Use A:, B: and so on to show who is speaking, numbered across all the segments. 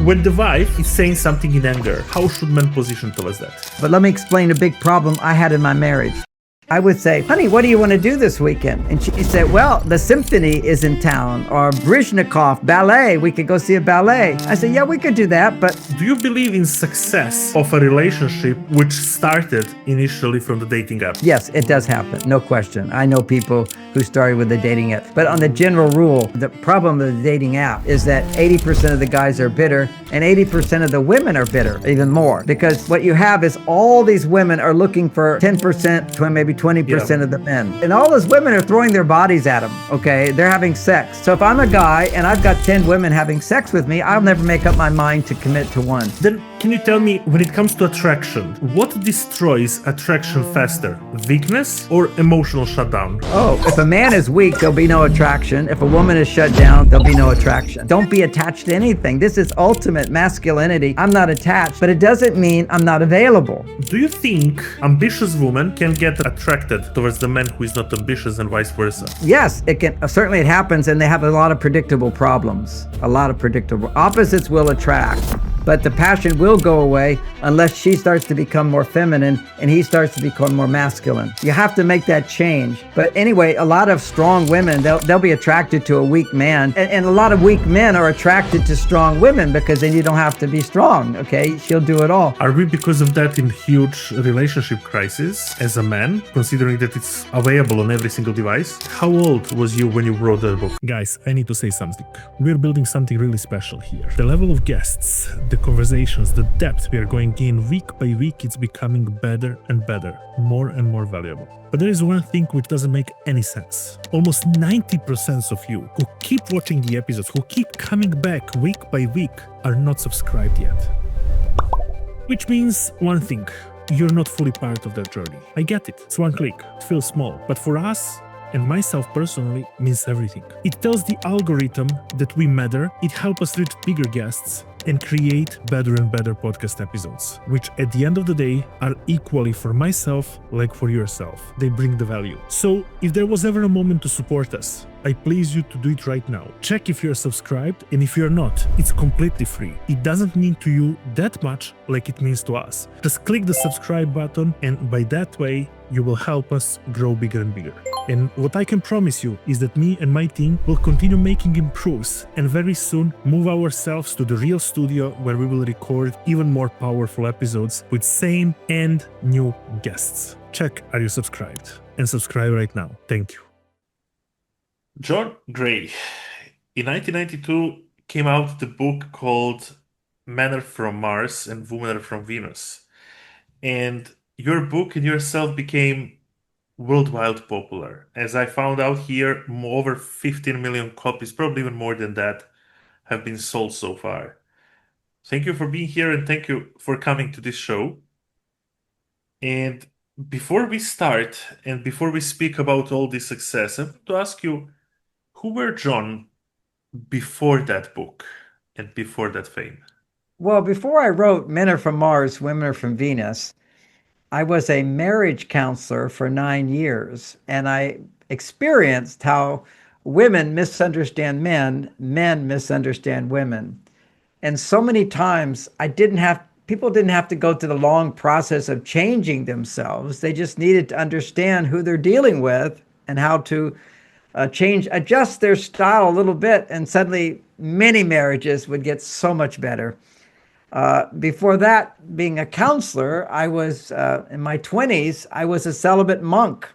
A: When the wife is saying something in anger, how should men position towards that?
B: But let me explain a big problem I had in my marriage. I would say, honey, what do you want to do this weekend? And she'd say, well, the symphony is in town, or Brezhnikov, ballet, we could go see a ballet. I said, yeah, we could do that, but...
A: Do you believe in success of a relationship which started initially from the dating app?
B: Yes, it does happen, no question. I know people who started with the dating app. But on the general rule, the problem with the dating app is that 80% of the guys are bitter and 80% of the women are bitter, even more. Because what you have is all these women are looking for 10% to maybe 20% of the men. And all those women are throwing their bodies at them, okay? They're having sex. So if I'm a guy and I've got 10 women having sex with me, I'll never make up my mind to commit to one.
A: Then can you tell me, when it comes to attraction, what destroys attraction faster? Weakness or emotional shutdown?
B: Oh, if a man is weak, there'll be no attraction. If a woman is shut down, there'll be no attraction. Don't be attached to anything. This is ultimate masculinity. I'm not attached, but it doesn't mean I'm not available.
A: Do you think ambitious women can get attracted towards the man who is not ambitious and vice versa?
B: Yes, it can. Certainly it happens, and they have a lot of predictable problems. A lot of predictable. Opposites will attract, but the passion will go away unless she starts to become more feminine and he starts to become more masculine. You have to make that change. But anyway, a lot of strong women, they'll be attracted to a weak man. And a lot of weak men are attracted to strong women because then you don't have to be strong, okay? She'll do it all.
A: Are we, because of that, in huge relationship crisis as a man, considering that it's available on every single device? How old was you when you wrote the book? Guys, I need to say something. We're building something really special here. The level of guests, the conversations, the depth we are going in week by week, it's becoming better and better, more and more valuable. But there is one thing which doesn't make any sense. Almost 90% of you who keep watching the episodes, who keep coming back week by week, are not subscribed yet. Which means one thing, you're not fully part of that journey. I get it, it's one click, it feels small, but for us, and myself personally, means everything. It tells the algorithm that we matter, it helps us reach bigger guests, and create better and better podcast episodes, which at the end of the day are equally for myself like for yourself. They bring the value. So if there was ever a moment to support us, I please you to do it right now. Check if you're subscribed, and if you're not, it's completely free. It doesn't mean to you that much like it means to us. Just click the subscribe button, and by that way, you will help us grow bigger and bigger. And what I can promise you is that me and my team will continue making improves and very soon move ourselves to the real studio where we will record even more powerful episodes with same and new guests. Check, are you subscribed? And subscribe right now. Thank you. John Gray, in 1992, came out the book called Men Are From Mars and Women Are From Venus. And your book and yourself became worldwide popular. As I found out here, over 15 million copies, probably even more than that, have been sold so far. Thank you for being here, and thank you for coming to this show. And before we start, and before we speak about all this success, I want to ask you, who were John before that book and before that fame?
B: Well, before I wrote Men Are From Mars, Women Are From Venus, I was a marriage counselor for 9 years, and I experienced how women misunderstand men, men misunderstand women. And so many times people didn't have to go through the long process of changing themselves. They just needed to understand who they're dealing with and how to adjust their style a little bit, and suddenly many marriages would get so much better. Before that, being a counselor, I was, in my 20s, I was a celibate monk.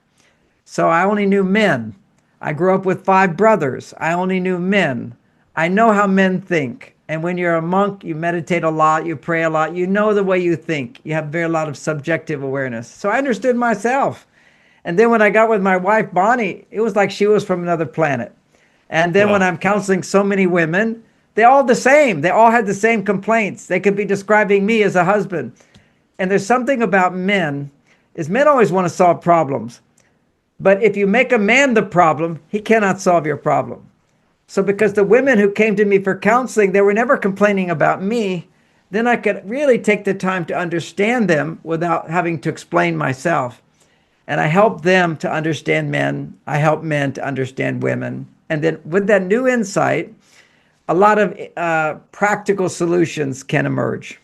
B: So I only knew men. I grew up with 5 brothers. I only knew men. I know how men think. And when you're a monk, you meditate a lot, you pray a lot, you know the way you think. You have a lot of subjective awareness. So I understood myself. And then when I got with my wife, Bonnie, it was like she was from another planet. And then when I'm counseling so many women, they're all the same. They all had the same complaints. They could be describing me as a husband. And there's something about men, is men always want to solve problems. But if you make a man the problem, he cannot solve your problem. So because the women who came to me for counseling, they were never complaining about me, then I could really take the time to understand them without having to explain myself. And I help them to understand men. I help men to understand women. And then with that new insight, a lot of practical solutions can emerge.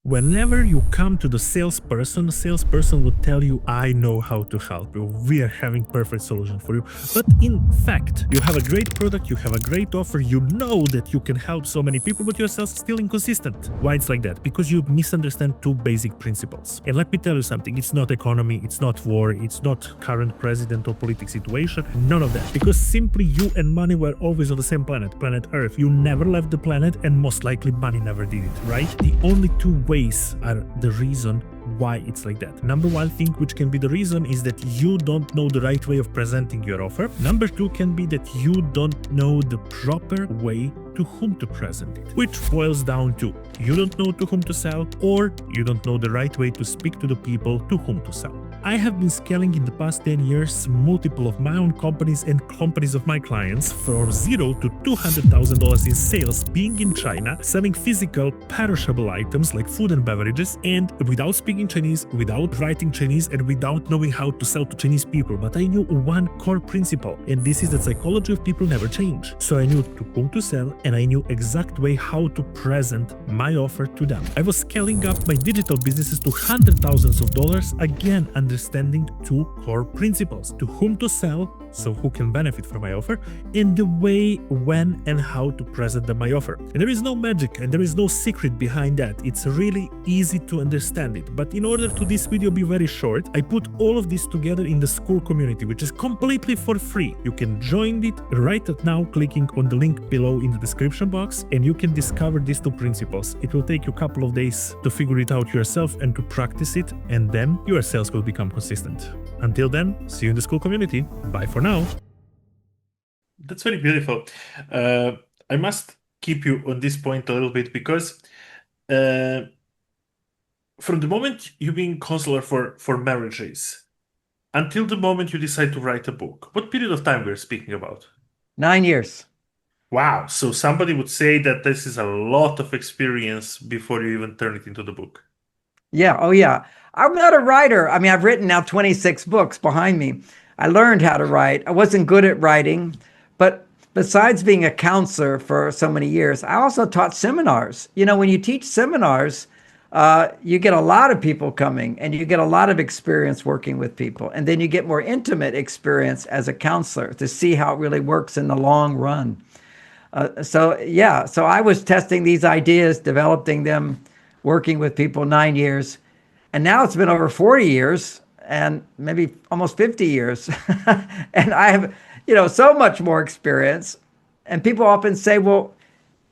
A: Whenever you come to the salesperson will tell you, I know how to help you. We are having perfect solution for you. But in fact, you have a great product, you have a great offer, you know that you can help so many people, but you're still inconsistent. Why it's like that? Because you misunderstand two basic principles. And let me tell you something, it's not economy, it's not war, it's not current president or political situation, none of that. Because simply you and money were always on the same planet Earth. You never left the planet and most likely money never did it, right? The only two ways are the reason why it's like that. Number one thing which can be the reason is that you don't know the right way of presenting your offer. Number two can be that you don't know the proper way to whom to present it, which boils down to you don't know to whom to sell, or you don't know the right way to speak to the people to whom to sell. I have been scaling in the past 10 years multiple of my own companies and companies of my clients from $0 to $200,000 in sales, being in China, selling physical perishable items like food and beverages, and without speaking Chinese, without writing Chinese, and without knowing how to sell to Chinese people. But I knew one core principle, and this is that psychology of people never change. So I knew to whom to sell, and I knew exact way how to present my offer to them. I was scaling up my digital businesses to hundreds of thousands of dollars, again understanding two core principles: to whom to sell, so who can benefit from my offer, and the way, when, and how to present them my offer. And there is no magic and there is no secret behind that. It's really easy to understand it. But in order to this video be very short, I put all of this together in the school community, which is completely for free. You can join it right now, clicking on the link below in the description box, and you can discover these two principles. It will take you a couple of days to figure it out yourself and to practice it, and then your sales will become consistent. Until then, see you in the school community. Bye for now. That's very beautiful. I must keep you on this point a little bit because from the moment you being counselor for marriages until the moment you decide to write a book, what period of time we're speaking about?
B: 9 years.
A: Wow. So somebody would say that this is a lot of experience before you even turn it into the book.
B: Yeah. Oh, yeah. I'm not a writer. I mean, I've written now 26 books behind me. I learned how to write. I wasn't good at writing, but besides being a counselor for so many years, I also taught seminars. You know, when you teach seminars, you get a lot of people coming and you get a lot of experience working with people. And then you get more intimate experience as a counselor to see how it really works in the long run. So I was testing these ideas, developing them, working with people 9 years. And now it's been over 40 years and maybe almost 50 years. And I have, so much more experience. And people often say, well,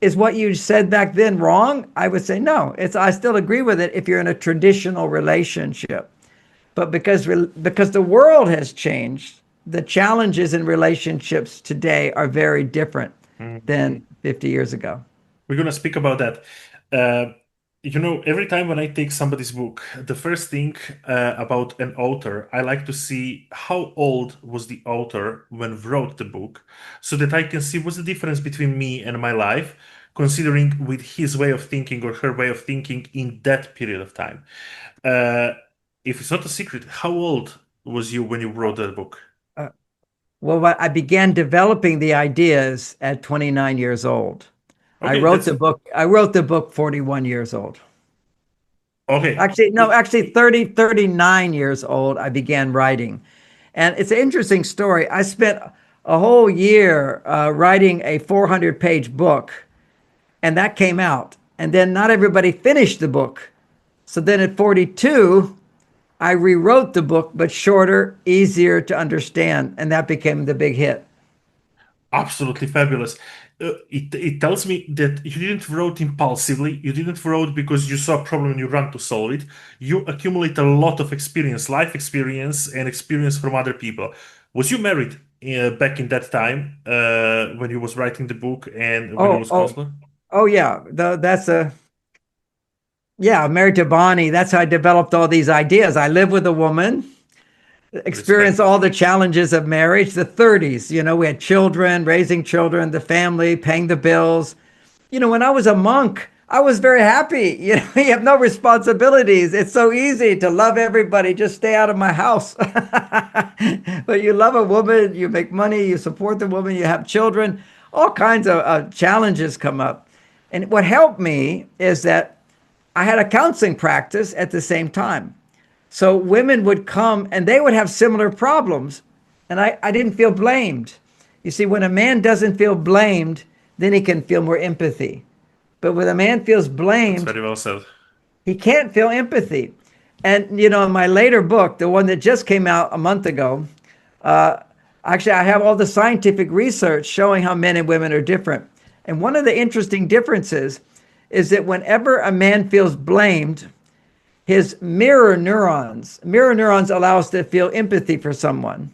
B: is what you said back then wrong? I would say, no, I still agree with it if you're in a traditional relationship. But because the world has changed, the challenges in relationships today are very different than 50 years ago.
A: We're going to speak about that. Every time when I take somebody's book, the first thing about an author, I like to see how old was the author when wrote the book, so that I can see what's the difference between me and my life, considering with his way of thinking or her way of thinking in that period of time. If it's not a secret, how old was you when you wrote that book?
B: Well, I began developing the ideas at 29 years old.
A: Okay,
B: I wrote the book 41 years old.
A: Okay.
B: Actually 39 years old, I began writing. And it's an interesting story. I spent a whole year writing a 400-page book, and that came out. And then not everybody finished the book. So then at 42, I rewrote the book, but shorter, easier to understand, and that became the big hit.
A: Absolutely fabulous. It tells me that you didn't write impulsively. You didn't write because you saw a problem and you ran to solve it. You accumulate a lot of experience, life experience, and experience from other people. Was you married back in that time when you was writing the book and when you was counselor?
B: Oh yeah, I'm married to Bonnie. That's how I developed all these ideas. I live with a woman, experienced all the challenges of marriage, the 30s. We had children, raising children, the family, paying the bills. When I was a monk, I was very happy. You have no responsibilities. It's so easy to love everybody. Just stay out of my house. But you love a woman, you make money, you support the woman, you have children. all kinds of challenges come up. And what helped me is that I had a counseling practice at the same time. So women would come and they would have similar problems, and I didn't feel blamed. You see, when a man doesn't feel blamed, then he can feel more empathy. But when a man feels
A: That's
B: blamed,
A: very well said.
B: he can't feel empathy. And, you know, in my later book, the one that just came out a month ago, uh, actually, I have all the scientific research showing how men and women are different. And one of the interesting differences is that whenever a man feels blamed, his mirror neurons allow us to feel empathy for someone.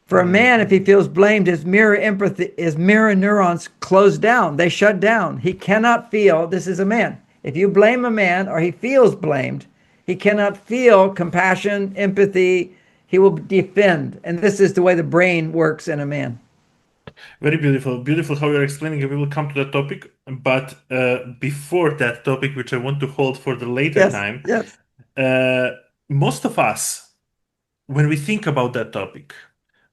B: For a man, if he feels blamed, his mirror neurons close down. They shut down. He cannot feel, this is a man. If you blame a man or he feels blamed, he cannot feel compassion, empathy. He will defend. And this is the way the brain works in a man.
A: Very beautiful. Beautiful how you're explaining it. We will come to that topic. But before that topic, which I want to hold for the later
B: Yes,
A: time,
B: yes.
A: most of us, when we think about that topic,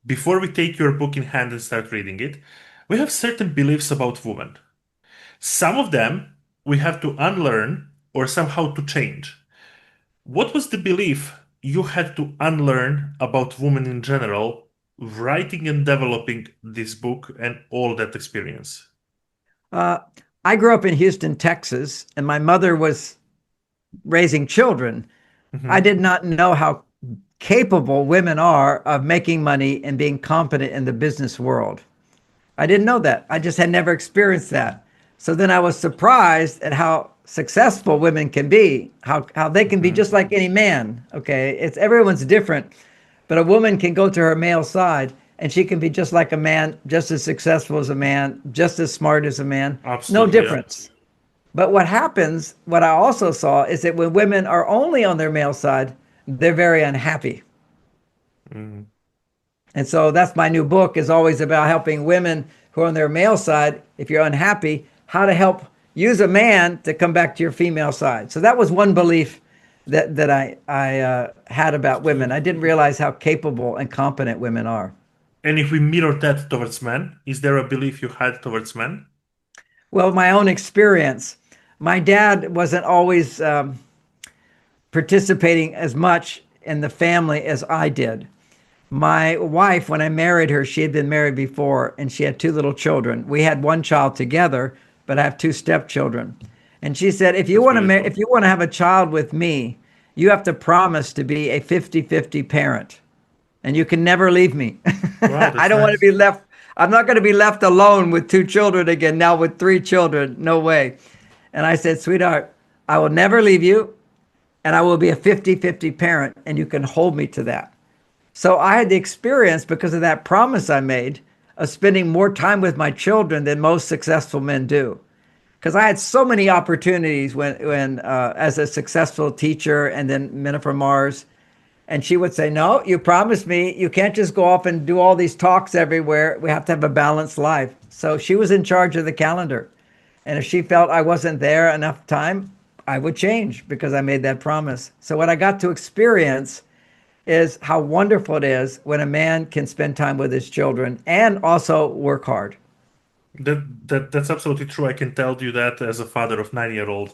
A: before we take your book in hand and start reading it, we have certain beliefs about women. Some of them we have to unlearn or somehow to change. What was the belief you had to unlearn about women in general, writing and developing this book and all that experience?
B: Uh, I grew up in Houston, Texas, and my mother was raising children. I
A: Mhm.
B: did not know how capable women are of making money and being competent in the business world. I didn't know that. I just had never experienced that. So then I was surprised at how successful women can be, how they can be
A: Mhm.
B: just like any man. Okay. It's everyone's different, but a woman can go to her male side and she can be just like a man, just as successful as a man, just as smart as a man. No
A: Absolutely, yeah.
B: difference. But what happens, what I also saw is that when women are only on their male side, they're very unhappy.
A: Mhm.
B: And so that's my new book is always about helping women who are on their male side, if you're unhappy, how to help use a man to come back to your female side. So that was one belief that I had about women. I didn't realize how capable and competent women are.
A: And if we mirror that towards men, is there a belief you had towards men?
B: Well, my own experience, my dad wasn't always participating as much in the family as I did. My wife, when I married her, she had been married before and she had two little children. We had one child together, but I have two stepchildren. And she said, if you
A: That's
B: want to
A: beautiful.
B: if you want to have a child with me, you have to promise to be a 50-50 parent and you can never leave me.
A: Wow,
B: I
A: that's
B: don't want to
A: nice.
B: be left. I'm not going to be left alone with two children again, now with three children. No way. And I said, sweetheart, I will never leave you and I will be a 50-50 parent and you can hold me to that. So I had the experience because of that promise I made of spending more time with my children than most successful men do. Because I had so many opportunities when as a successful teacher and then Men from Mars, and she would say, "No, you promised me you can't just go off and do all these talks everywhere. We have to have a balanced life." So she was in charge of the calendar, and if she felt I wasn't there enough time, I would change because I made that promise. So what I got to experience is how wonderful it is when a man can spend time with his children and also work hard.
A: That's absolutely true. I can tell you that as a father of 9-year-old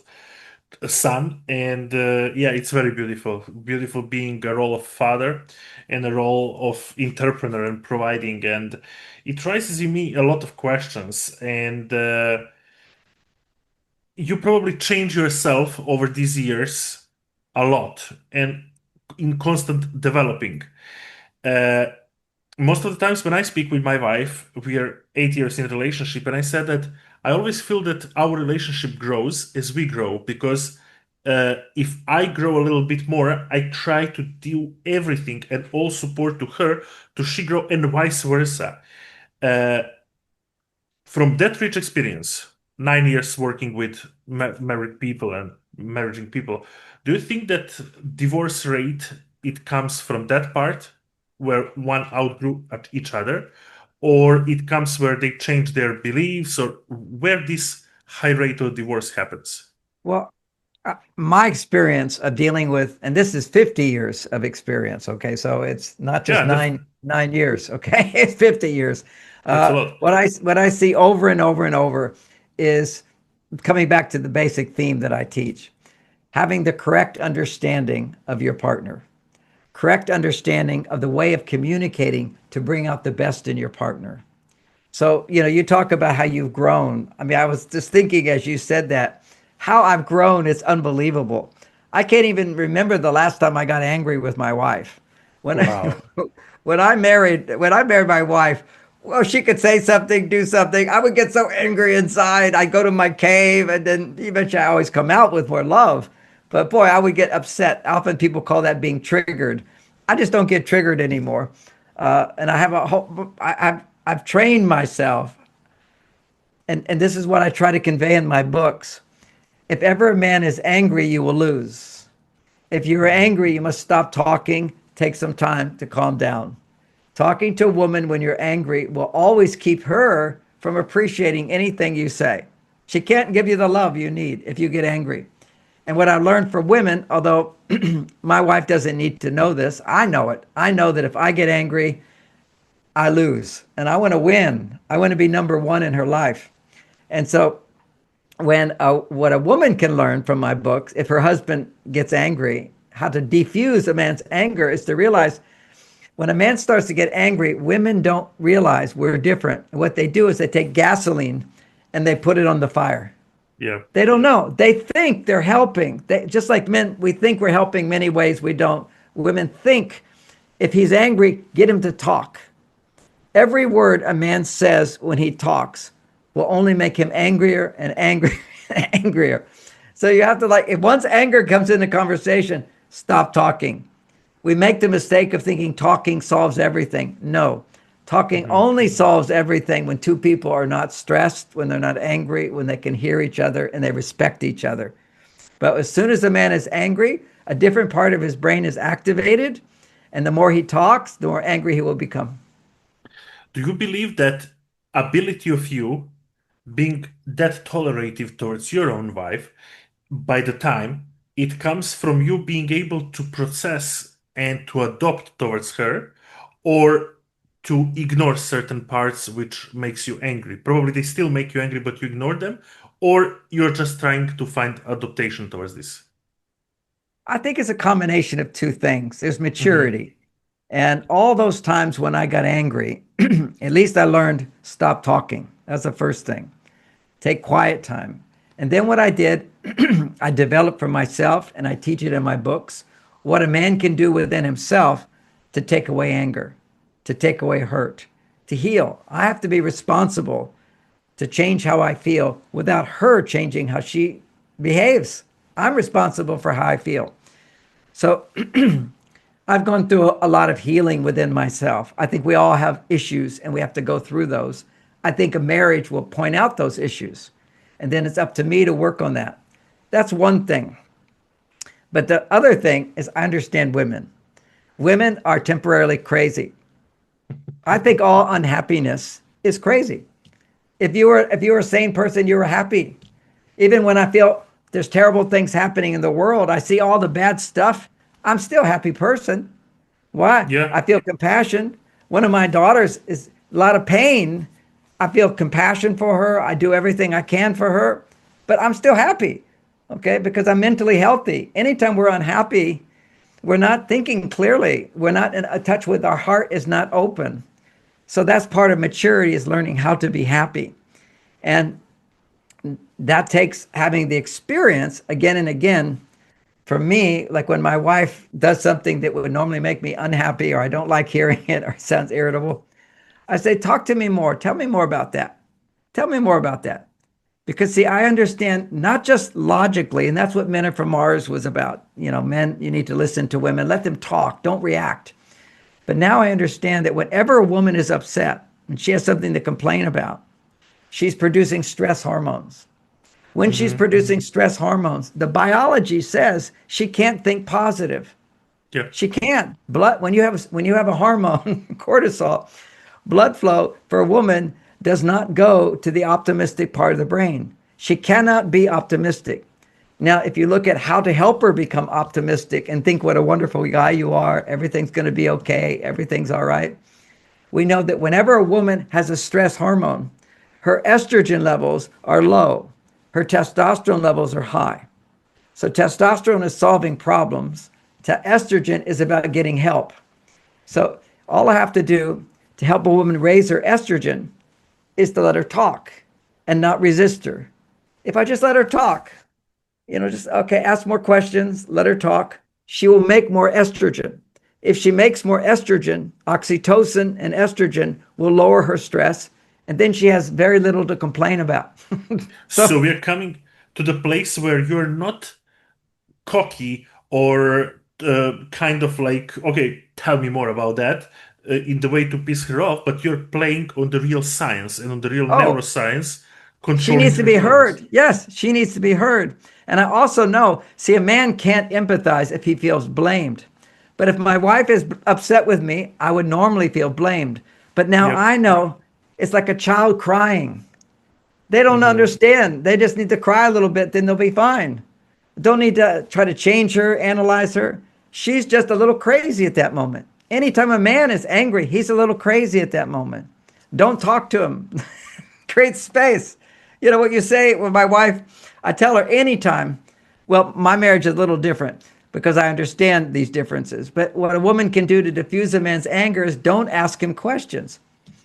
A: son, and yeah, it's very beautiful. Beautiful being a role of father and a role of entrepreneur and providing, and it raises in me a lot of questions. And you probably change yourself over these years a lot, and in constant developing. Uh, Most of the times when I speak with my wife, we are 8 years in a relationship, and I said that I always feel that our relationship grows as we grow because if I grow a little bit more, I try to do everything and all support to her to she grow and vice versa. Uh, from that rich experience, 9 years working with married people and marrying people, do you think that divorce rate it comes from that part where one outgrew at each other, or it comes where they change their beliefs, or where this high rate of divorce happens?
B: Well, my experience of dealing with, and this is 50 years of experience. Okay, so it's not just
A: Yeah,
B: nine years. Okay, it's 50 years.
A: That's a lot.
B: What I see over and over and over is coming back to the basic theme that I teach, having the correct understanding of your partner, correct understanding of the way of communicating to bring out the best in your partner. So, you talk about how you've grown. I mean, I was just thinking as you said that, how I've grown is unbelievable. I can't even remember the last time I got angry with my wife. When I,
A: Wow.
B: when I married my wife, well, she could say something, do something. I would get so angry inside. I'd go to my cave, and then eventually I always come out with more love. But boy, I would get upset. Often people call that being triggered. I just don't get triggered anymore. And I have a whole, I've trained myself, and this is what I try to convey in my books. If ever a man is angry, you will lose. If you're angry, you must stop talking, take some time to calm down. Talking to a woman when you're angry will always keep her from appreciating anything you say. She can't give you the love you need if you get angry. And what I learned from women, although my wife doesn't need to know this, I know it. I know that if I get angry, I lose. And I want to win. I want to be number one in her life. And so what a woman can learn from my books, if her husband gets angry, how to defuse a man's anger is to realize when a man starts to get angry, women don't realize we're different. And what they do is they take gasoline and they put it on the fire.
A: Yeah.
B: They don't know. They think they're helping. Just like men, we think we're helping many ways we don't. Women think if he's angry, get him to talk. Every word a man says when he talks will only make him angrier and angrier and angrier. So you have to if once anger comes in the conversation, stop talking. We make the mistake of thinking talking solves everything. No, talking only solves everything when two people are not stressed, when they're not angry, when they can hear each other and they respect each other. But as soon as a man is angry, a different part of his brain is activated. And the more he talks, the more angry he will become.
A: Do you believe that ability of you being that tolerative towards your own wife, by the time it comes from you being able to process and to adopt towards her, or to ignore certain parts which makes you angry? Probably they still make you angry, but you ignore them, or you're just trying to find adaptation towards this?
B: I think it's a combination of two things. There's maturity. And all those times when I got angry, at least I learned stop talking. That's the first thing. Take quiet time. And then what I did, I developed for myself, and I teach it in my books, what a man can do within himself to take away anger, to take away hurt, to heal. I have to be responsible to change how I feel without her changing how she behaves. I'm responsible for how I feel. So I've gone through a lot of healing within myself. I think we all have issues and we have to go through those. I think a marriage will point out those issues. And then it's up to me to work on that. That's one thing. But the other thing is I understand women. Women are temporarily crazy. I think all unhappiness is crazy. If you were a sane person, you were happy. Even when I feel there's terrible things happening in the world, I see all the bad stuff, I'm still a happy person. Why?
A: Yeah.
B: I feel compassion. One of my daughters is a lot of pain. I feel compassion for her. I do everything I can for her, but I'm still happy, okay? Because I'm mentally healthy. Anytime we're unhappy, we're not thinking clearly. We're not in a touch with our heart is not open. So that's part of maturity, is learning how to be happy. And that takes having the experience again and again. For me, like when my wife does something that would normally make me unhappy, or I don't like hearing it, or it sounds irritable, I say, talk to me more. Tell me more about that. Tell me more about that. Because see, I understand not just logically, and that's what Men Are From Mars was about. Men, you need to listen to women, let them talk, don't react. But now I understand that whenever a woman is upset and she has something to complain about, she's producing stress hormones. When she's producing stress hormones, the biology says she can't think positive.
A: Yeah.
B: She can't. When you have a hormone, cortisol, blood flow for a woman does not go to the optimistic part of the brain. She cannot be optimistic. Now, if you look at how to help her become optimistic and think what a wonderful guy you are, everything's going to be okay, everything's all right. we know that whenever a woman has a stress hormone, her estrogen levels are low, her testosterone levels are high. So testosterone is solving problems. Estrogen is about getting help. So all I have to do to help a woman raise her estrogen is to let her talk and not resist her. If I just let her talk, just, okay, ask more questions, let her talk, she will make more estrogen. If she makes more estrogen, oxytocin and estrogen will lower her stress, and then she has very little to complain about.
A: So we're coming to the place where you're not cocky or kind of like, okay, tell me more about that, in the way to piss her off, but you're playing on the real science and on the real neuroscience,
B: she
A: controlling
B: needs to
A: her
B: be
A: feelings.
B: heard. Yes, she needs to be heard. And I also know, see, a man can't empathize if he feels blamed. But if my wife is upset with me, I would normally feel blamed. But now
A: Yep.
B: I know it's like a child crying. They don't understand. They just need to cry a little bit, then they'll be fine. Don't need to try to change her, analyze her. She's just a little crazy at that moment. Anytime a man is angry, he's a little crazy at that moment. Don't talk to him. Create space. You know what you say with my wife? I tell her anytime. Well, my marriage is a little different because I understand these differences. But what a woman can do to diffuse a man's anger is don't ask him questions.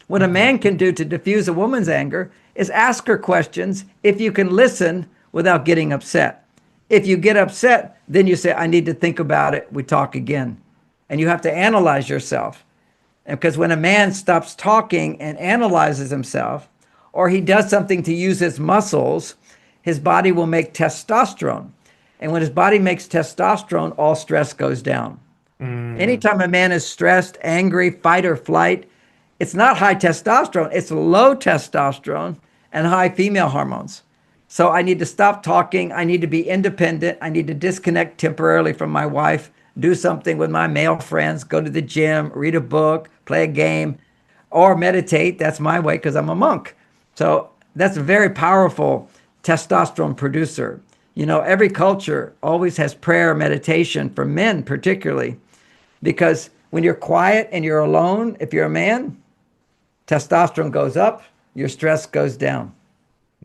B: What a man can do to diffuse a woman's anger is ask her questions if you can listen without getting upset. If you get upset, then you say, I need to think about it. We talk again. And you have to analyze yourself. And because when a man stops talking and analyzes himself, or he does something to use his muscles, his body will make testosterone. And when his body makes testosterone, all stress goes down. Anytime a man is stressed, angry, fight or flight, it's not high testosterone, it's low testosterone and high female hormones. So I need to stop talking. I need to be independent. I need to disconnect temporarily from my wife, do something with my male friends, go to the gym, read a book, play a game, or meditate. That's my way because I'm a monk. So that's a very powerful testosterone producer. Every culture always has prayer, meditation for men particularly, because when you're quiet and you're alone, if you're a man, testosterone goes up, your stress goes down.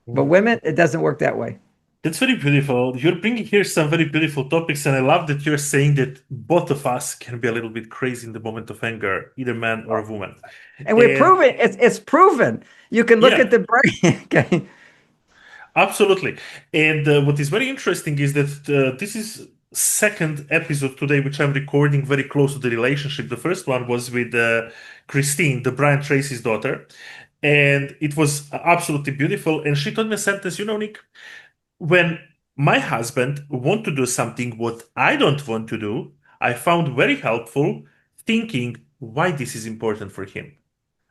B: But women, it doesn't work that way.
A: That's very beautiful. You're bringing here some very beautiful topics, and I love that you're saying that both of us can be a little bit crazy in the moment of anger, either man or woman.
B: And we're proving it's proven. You can look
A: Yeah.
B: at the brain. Okay.
A: Absolutely. And what is very interesting is that this is second episode today, which I'm recording very close to the relationship. The first one was with Christine, the Brian Tracy's daughter, and it was absolutely beautiful. And she told me a sentence, Nick, when my husband want to do something what I don't want to do, I found very helpful thinking why this is important for him.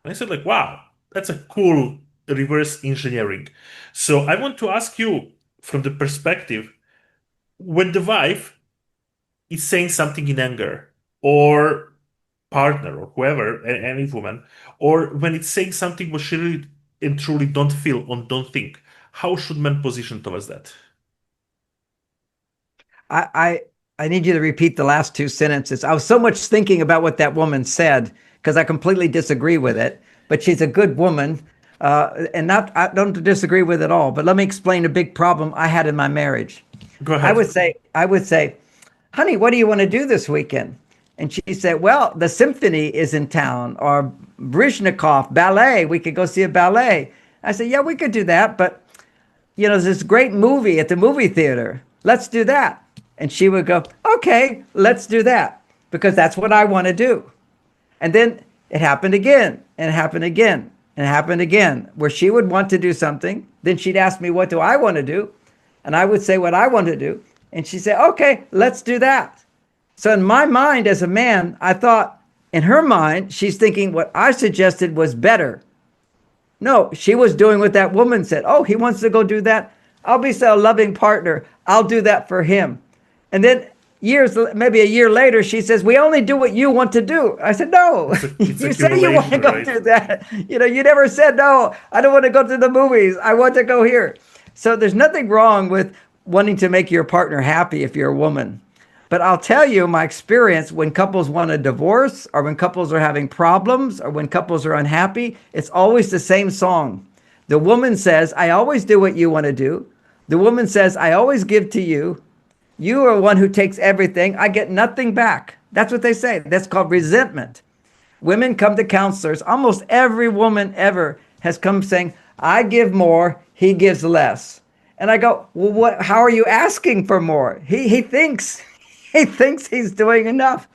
A: And I said, like, wow, that's a cool reverse engineering. So I want to ask you from the perspective, when the wife is saying something in anger, or partner, or whoever, any woman, or when it's saying something what she really and truly don't feel or don't think, how should men position towards that?
B: I need you to repeat the last two sentences. I was so much thinking about what that woman said because I completely disagree with it. But she's a good woman, and I don't disagree with it all. But let me explain a big problem I had in my marriage.
A: Go ahead.
B: I would say, honey, what do you want to do this weekend? And she said, well, the symphony is in town, or Brezhnikov ballet. We could go see a ballet. I said, yeah, we could do that. But, there's this great movie at the movie theater. Let's do that. And she would go, okay, let's do that, because that's what I want to do. And then it happened again, and it happened again, and it happened again, where she would want to do something. Then she'd ask me, what do I want to do? And I would say what I want to do. And she'd say, okay, let's do that. So in my mind as a man, I thought, in her mind, she's thinking what I suggested was better. No, she was doing what that woman said. Oh, he wants to go do that. I'll be a loving partner. I'll do that for him. And then maybe a year later, she says, we only do what you want to do. I said, no, you say you want to go do that. You never said, no, I don't want to go to the movies. I want to go here. So there's nothing wrong with wanting to make your partner happy if you're a woman. But I'll tell you my experience when couples want a divorce or when couples are having problems or when couples are unhappy, it's always the same song. The woman says, I always do what you want to do. The woman says, I always give to you. You are one who takes everything. I get nothing back. That's what they say. That's called resentment. Women come to counselors. Almost every woman ever has come saying, I give more, he gives less. And I go, well, how are you asking for more? He thinks he's doing enough.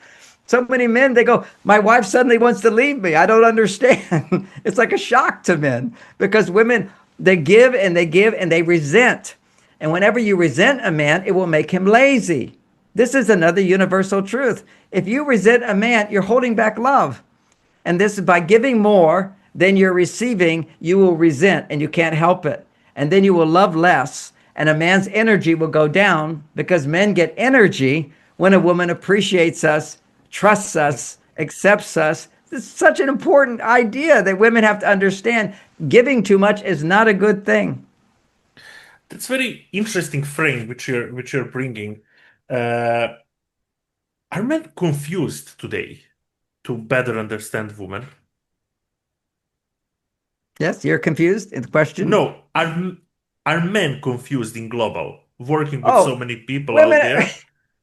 B: So many men, they go, my wife suddenly wants to leave me. I don't understand. It's like a shock to men because women, they give and they resent. And whenever you resent a man, it will make him lazy. This is another universal truth. If you resent a man, you're holding back love. And this is by giving more than you're receiving, you will resent and you can't help it. And then you will love less. And a man's energy will go down because men get energy when a woman appreciates us, trusts us, accepts us. This is such an important idea that women have to understand. Giving too much is not a good thing.
A: That's very interesting frame which you're bringing. Uh, are men confused today to better understand women?
B: Yes, you're confused in the question?
A: No, are men confused in global, working with so
B: Oh,
A: many people out
B: women,
A: there?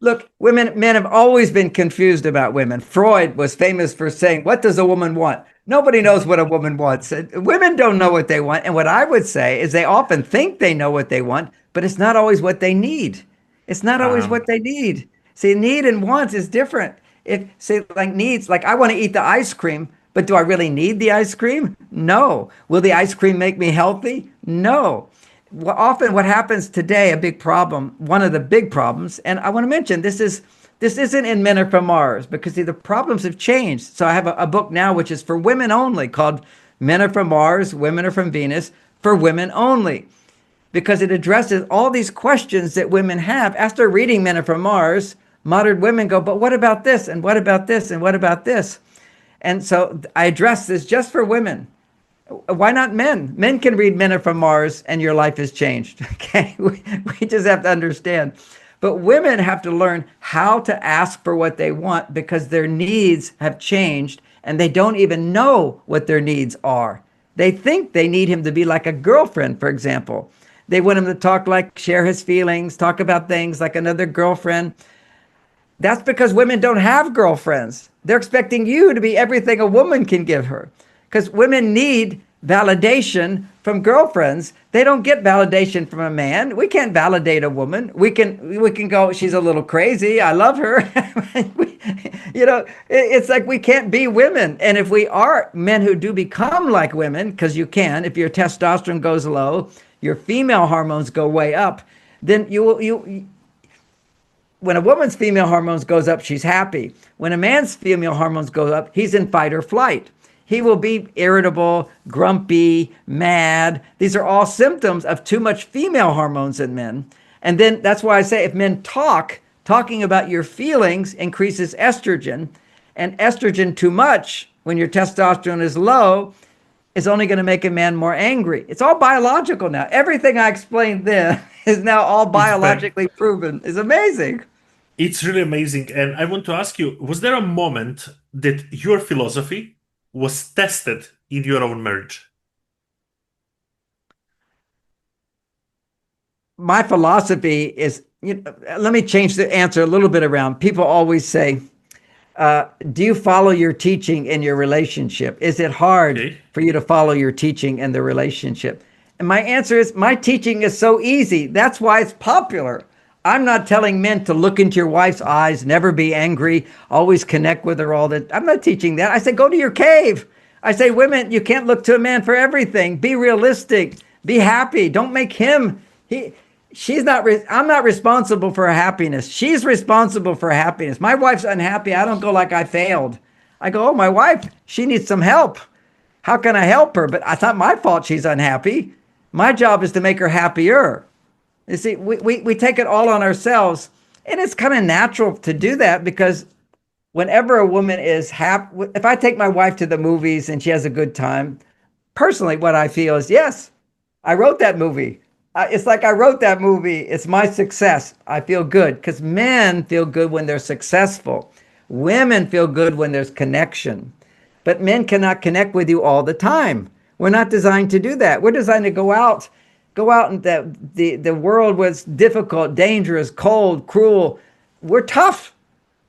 B: look, men have always been confused about women. Freud was famous for saying, what does a woman want? Nobody knows what a woman wants. Women don't know what they want. And what I would say is they often think they know what they want, but it's not always what they need. It's not always
A: Um,
B: what they need. See, need and want is different. If, say, like needs, like I want to eat the ice cream, but do I really need the ice cream? No. Will the ice cream make me healthy? No. Often what happens today, a big problem, one of the big problems, and I want to mention this isn't in Men Are From Mars because see, the problems have changed. So I have a book now which is for women only called Men Are From Mars, Women Are From Venus for women only because it addresses all these questions that women have. After reading Men Are From Mars, modern women go, but what about this? And what about this? And what about this? And so I address this just for women. Why not men? Men can read Men Are From Mars and your life has changed. Okay. We just have to understand. But women have to learn how to ask for what they want because their needs have changed and they don't even know what their needs are. They think they need him to be like a girlfriend, for example. They want him to talk like, share his feelings, talk about things like another girlfriend. That's because women don't have girlfriends. They're expecting you to be everything a woman can give her. Because women need validation from girlfriends. They don't get validation from a man. We can't validate a woman. We can go, she's a little crazy. I love her. It's like we can't be women. And if we are men who do become like women, because you can, if your testosterone goes low, your female hormones go way up, then when a woman's female hormones goes up, she's happy. When a man's female hormones go up, he's in fight or flight. He will be irritable, grumpy, mad. These are all symptoms of too much female hormones in men. And then that's why I say if men talking about your feelings increases estrogen, and estrogen too much when your testosterone is low is only going to make a man more angry. It's all biological now. Everything I explained then is now all biologically proven. It's amazing.
A: It's really amazing. And I want to ask you, was there a moment that your philosophy was tested in your own marriage?
B: My philosophy is, let me change the answer a little bit around. People always say, do you follow your teaching in your relationship? Is it hard for you to follow your teaching in the relationship? And my answer is, my teaching is so easy. That's why it's popular. I'm not telling men to look into your wife's eyes, never be angry, always connect with her all the. I'm not teaching that. I say, go to your cave. I say, women, you can't look to a man for everything. Be realistic. Be happy. Don't make him. I'm not responsible for her happiness. She's responsible for her happiness. My wife's unhappy. I don't go like I failed. I go, oh, my wife, she needs some help. How can I help her? But it's not my fault she's unhappy. My job is to make her happier. You see, we take it all on ourselves. And it's kind of natural to do that because whenever a woman is happy, if I take my wife to the movies and she has a good time, personally, what I feel is, yes, I wrote that movie. It's like I wrote that movie. It's my success. I feel good because men feel good when they're successful. Women feel good when there's connection. But men cannot connect with you all the time. We're not designed to do that. We're designed to go out and the world was difficult, dangerous, cold, cruel. We're tough.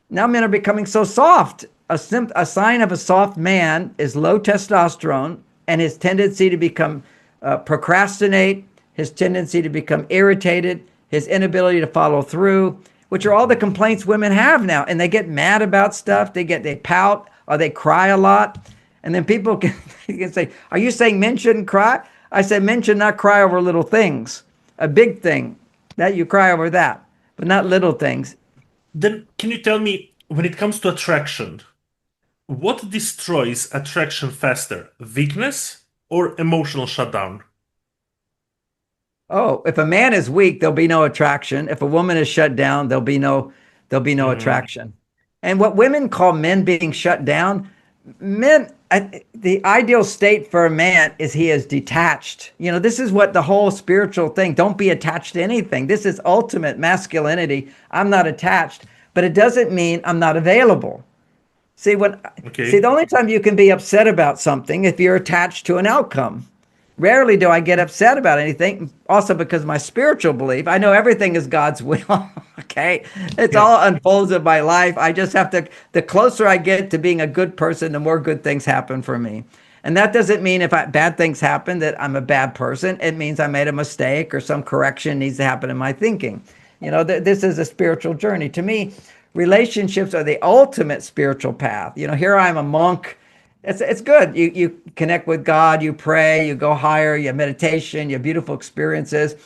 B: Now men are becoming so soft. A sign of a soft man is low testosterone and his tendency to become procrastinate, his tendency to become irritated, his inability to follow through, which are all the complaints women have now. And they get mad about stuff. They pout or they cry a lot. And then people can say, are you saying men shouldn't cry? I said, men should not cry over little things. A big thing, that you cry over that, but not little things.
A: Then can you tell me, when it comes to attraction, what destroys attraction faster, weakness or emotional shutdown?
B: Oh, if a man is weak, there'll be no attraction. If a woman is shut down, there'll be no attraction. And what women call men being shut down, the ideal state for a man is he is detached. This is what the whole spiritual thing, don't be attached to anything. This is ultimate masculinity. I'm not attached, but it doesn't mean I'm not available. See, the only time you can be upset about something if you're attached to an outcome. Rarely do I get upset about anything, also because of my spiritual belief. I know everything is God's will, okay? It's all unfolds in my life. I just have to, the closer I get to being a good person, the more good things happen for me. And that doesn't mean if bad things happen that I'm a bad person. It means I made a mistake or some correction needs to happen in my thinking. This is a spiritual journey. To me, relationships are the ultimate spiritual path. Here I'm a monk. It's good. You connect with God, you pray, you go higher, you have meditation, you have beautiful experiences.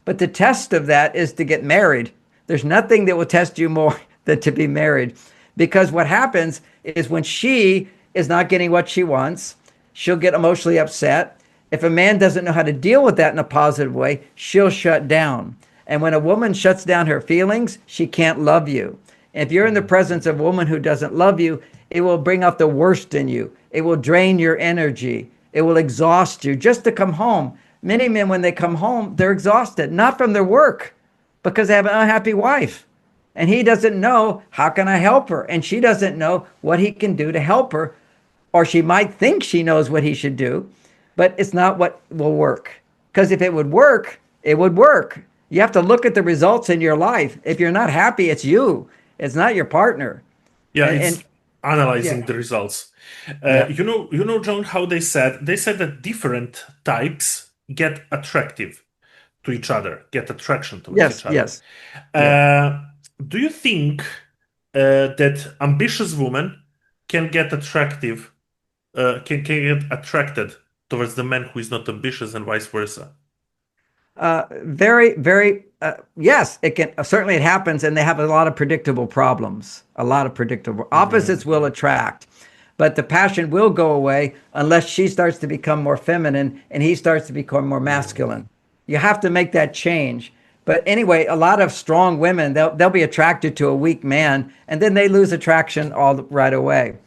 B: But the test of that is to get married. There's nothing that will test you more than to be married. Because what happens is when she is not getting what she wants, she'll get emotionally upset. If a man doesn't know how to deal with that in a positive way, she'll shut down. And when a woman shuts down her feelings, she can't love you. If you're in the presence of a woman who doesn't love you, it will bring out the worst in you. It will drain your energy. It will exhaust you just to come home. Many men, when they come home, they're exhausted, not from their work, because they have an unhappy wife. And he doesn't know, how can I help her? And she doesn't know what he can do to help her. Or she might think she knows what he should do, but it's not what will work. Because if it would work, it would work. You have to look at the results in your life. If you're not happy, it's you. It's not your partner.
A: Yeah, it's analyzing the results. You know, John, how they said that different types get attractive to each other, get attraction to each other.
B: Yes.
A: Do you think that ambitious women can get attractive, can get attracted towards the man who is not ambitious, and vice versa?
B: Very, very, yes, it can. Certainly it happens, and they have a lot of predictable problems. Opposites will attract, but the passion will go away unless she starts to become more feminine and he starts to become more masculine. You have to make that change. But anyway, a lot of strong women, they'll be attracted to a weak man, and then they lose attraction all right away.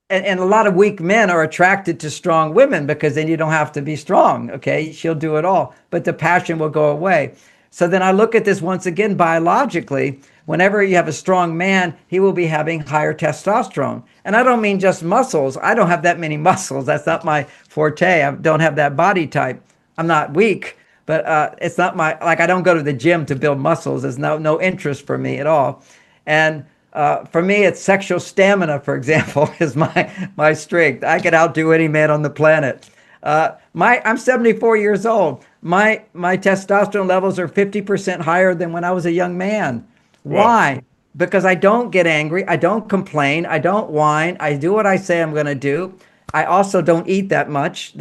B: And a lot of weak men are attracted to strong women because then you don't have to be strong, okay? She'll do it all, but the passion will go away. So then I look at this once again biologically. Whenever you have a strong man, he will be having higher testosterone. And I don't mean just muscles. I don't have that many muscles. That's not my forte. I don't have that body type. I'm not weak, but it's not I don't go to the gym to build muscles. There's no interest for me at all. And for me, it's sexual stamina, for example, is my strength. I could outdo any man on the planet. I'm 74 years old. My testosterone levels are 50% higher than when I was a young man.
A: Wow.
B: Why? Because I don't get angry. I don't complain. I don't whine. I do what I say I'm going to do. I also don't eat that much.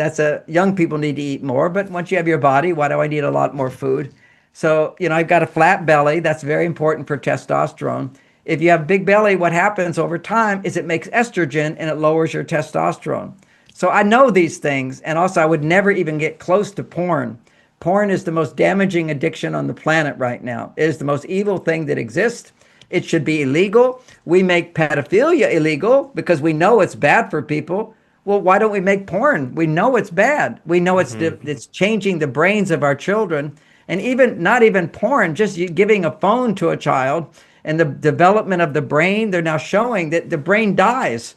B: Young people need to eat more. But once you have your body, why do I need a lot more food? So, I've got a flat belly. That's very important for testosterone. If you have big belly, what happens over time is it makes estrogen and it lowers your testosterone. So I know these things. And also I would never even get close to porn. Porn is the most damaging addiction on the planet right now. It is the most evil thing that exists. It should be illegal. We make pedophilia illegal because we know it's bad for people. Well, why don't we make porn? We know it's bad. We know it's changing the brains of our children. And even not even porn, just giving a phone to a child and the development of the brain, they're now showing that the brain dies.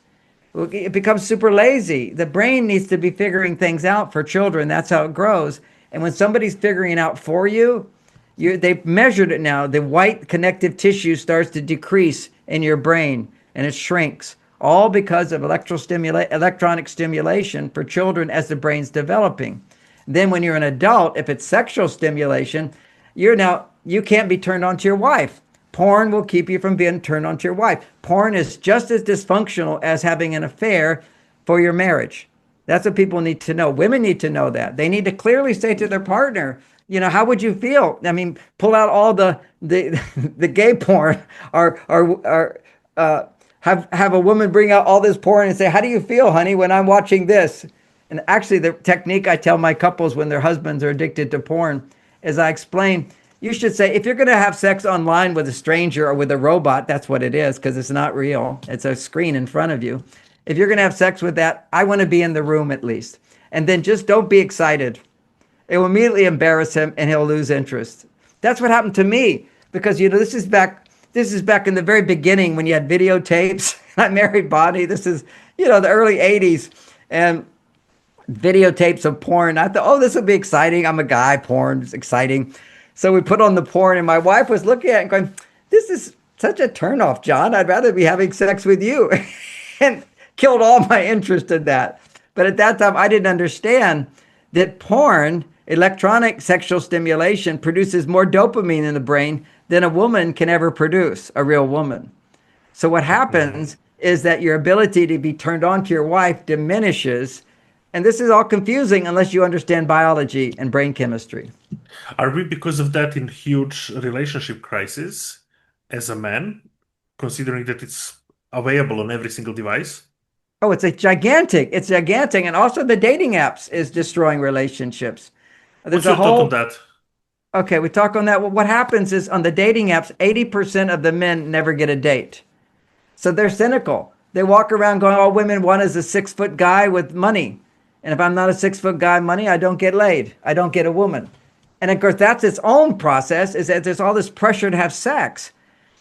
B: It becomes super lazy. The brain needs to be figuring things out for children. That's how it grows. And when somebody's figuring it out for you, they've measured it now. The white connective tissue starts to decrease in your brain and it shrinks, all because of electronic stimulation for children as the brain's developing. Then when you're an adult, if it's sexual stimulation, you can't be turned on to your wife. Porn will keep you from being turned on to your wife. Porn is just as dysfunctional as having an affair for your marriage. That's what people need to know. Women need to know that. They need to clearly say to their partner, how would you feel? I mean, pull out all the gay porn or have a woman bring out all this porn and say, how do you feel, honey, when I'm watching this? And actually, the technique I tell my couples when their husbands are addicted to porn is I explain, you should say, if you're going to have sex online with a stranger or with a robot, that's what it is, because it's not real. It's a screen in front of you. If you're going to have sex with that, I want to be in the room at least. And then just don't be excited. It will immediately embarrass him and he'll lose interest. That's what happened to me, because, this is back in the very beginning when you had videotapes. I married Bonnie. This is, the early 80s. And videotapes of porn. I thought, oh, this will be exciting. I'm a guy, porn is exciting. So we put on the porn and my wife was looking at it and going, this is such a turnoff, John. I'd rather be having sex with you. And killed all my interest in that. But at that time, I didn't understand that porn, electronic sexual stimulation, produces more dopamine in the brain than a woman can ever produce, a real woman. So what happens is that your ability to be turned on to your wife diminishes. And this is all confusing unless you understand biology and brain chemistry.
A: Are we, because of that, in huge relationship crisis as a man, considering that it's available on every single device?
B: Oh, it's gigantic. And also the dating apps is destroying relationships.
A: What's your thought on that?
B: Okay, we talk on that. Well, what happens is on the dating apps, 80% of the men never get a date. So they're cynical. They walk around going, all women want is a 6-foot guy with money. And if I'm not a 6-foot guy money, I don't get laid. I don't get a woman. And of course, that's its own process, is that there's all this pressure to have sex.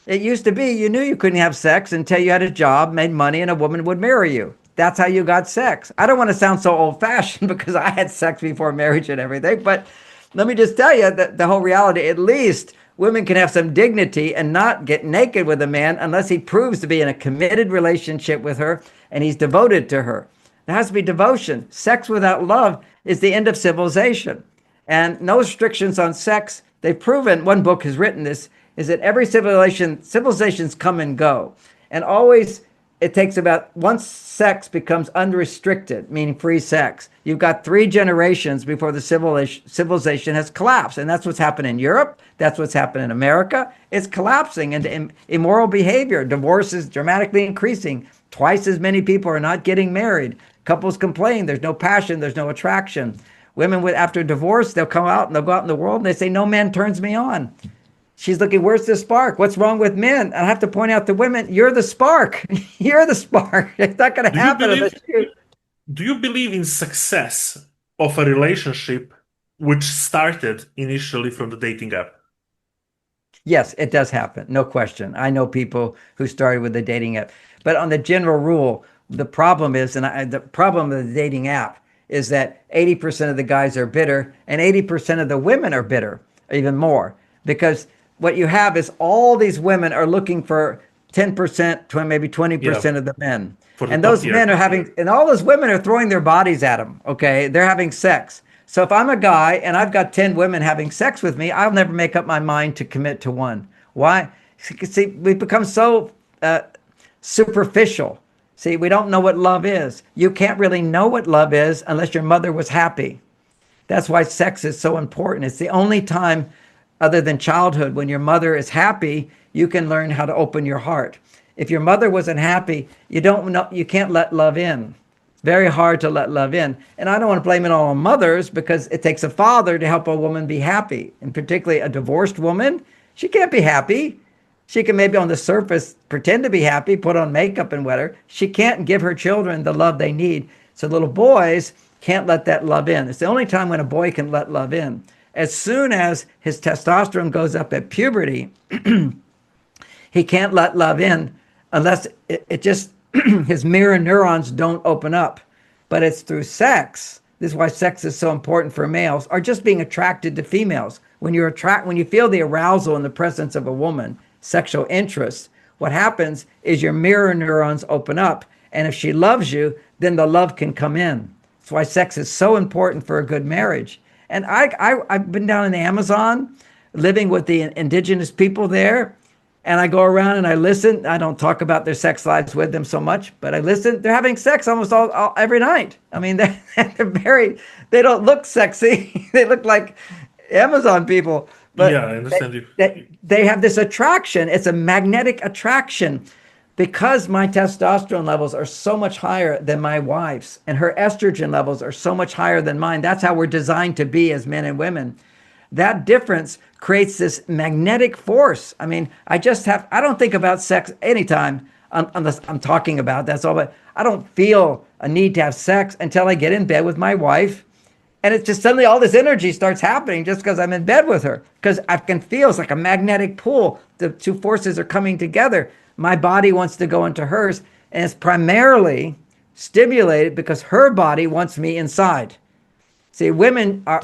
B: It used to be you knew you couldn't have sex until you had a job, made money, and a woman would marry you. That's how you got sex. I don't want to sound so old-fashioned because I had sex before marriage and everything, but let me just tell you that the whole reality, at least women can have some dignity and not get naked with a man unless he proves to be in a committed relationship with her and he's devoted to her. There has to be devotion. Sex without love is the end of civilization. And no restrictions on sex. They've proven, one book has written this, is that every civilizations come and go. And always it takes about, once sex becomes unrestricted, meaning free sex, you've got 3 generations before the civilization has collapsed. And that's what's happened in Europe. That's what's happened in America. It's collapsing into immoral behavior. Divorce is dramatically increasing. Twice as many people are not getting married. Couples complain, there's no passion, there's no attraction. Women after divorce, they'll come out and they'll go out in the world and they say, no man turns me on. She's looking, where's the spark? What's wrong with men? And I have to point out to women, you're the spark. You're the spark. It's not going to happen.
A: Do you believe in success of a relationship which started initially from the dating app?
B: Yes, it does happen. No question. I know people who started with the dating app. But on the general rule, the problem is, the problem of the dating app is that 80% of the guys are bitter and 80% of the women are bitter, even more. Because what you have is all these women are looking for 10%, maybe 20% of the men. And those men are having, and all those women are throwing their bodies at them, okay? They're having sex. So if I'm a guy and I've got 10 women having sex with me, I'll never make up my mind to commit to one. Why? See, we've become so superficial. See, we don't know what love is. You can't really know what love is unless your mother was happy. That's why sex is so important. It's the only time other than childhood when your mother is happy, you can learn how to open your heart. If your mother wasn't happy, you can't let love in. It's very hard to let love in. And I don't want to blame it all on mothers because it takes a father to help a woman be happy. And particularly a divorced woman, she can't be happy. She can maybe on the surface pretend to be happy, put on makeup and whatever. She can't give her children the love they need. So little boys can't let that love in. It's the only time when a boy can let love in. As soon as his testosterone goes up at puberty, he can't let love in unless it just, his mirror neurons don't open up. But it's through sex. This is why sex is so important for males, or just being attracted to females. When you feel the arousal in the presence of a woman, sexual interest, what happens is your mirror neurons open up. And if she loves you, then the love can come in. That's why sex is so important for a good marriage. And I've been down in the Amazon, living with the indigenous people there. And I go around and I listen. I don't talk about their sex lives with them so much, but I listen. They're having sex almost every night. I mean, they don't look sexy. They look like Amazon people. But
A: yeah, I understand you.
B: They have this attraction. It's a magnetic attraction because my testosterone levels are so much higher than my wife's and her estrogen levels are so much higher than mine. That's how we're designed to be as men and women. That difference creates this magnetic force. I mean, I don't think about sex anytime unless I'm talking about that's all, but I don't feel a need to have sex until I get in bed with my wife. And it's just suddenly all this energy starts happening just because I'm in bed with her. Because I can feel it's like a magnetic pull. The two forces are coming together. My body wants to go into hers. And it's primarily stimulated because her body wants me inside. See, women are,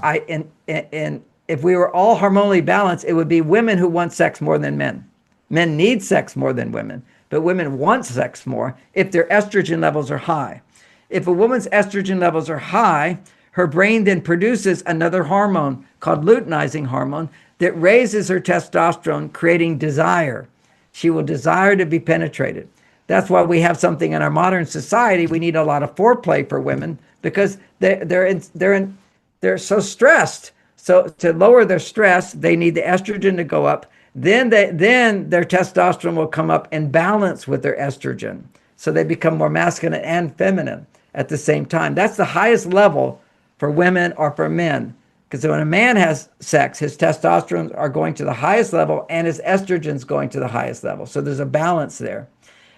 B: if we were all hormonally balanced, it would be women who want sex more than men. Men need sex more than women, but women want sex more if their estrogen levels are high. If a woman's estrogen levels are high, her brain then produces another hormone called luteinizing hormone that raises her testosterone, creating desire. She will desire to be penetrated. That's why we have something in our modern society. We need a lot of foreplay for women because they're so stressed. So to lower their stress, they need the estrogen to go up. Then their testosterone will come up in balance with their estrogen. So they become more masculine and feminine at the same time. That's the highest level for women or for men. Because when a man has sex, his testosterone are going to the highest level and his estrogen's going to the highest level. So there's a balance there.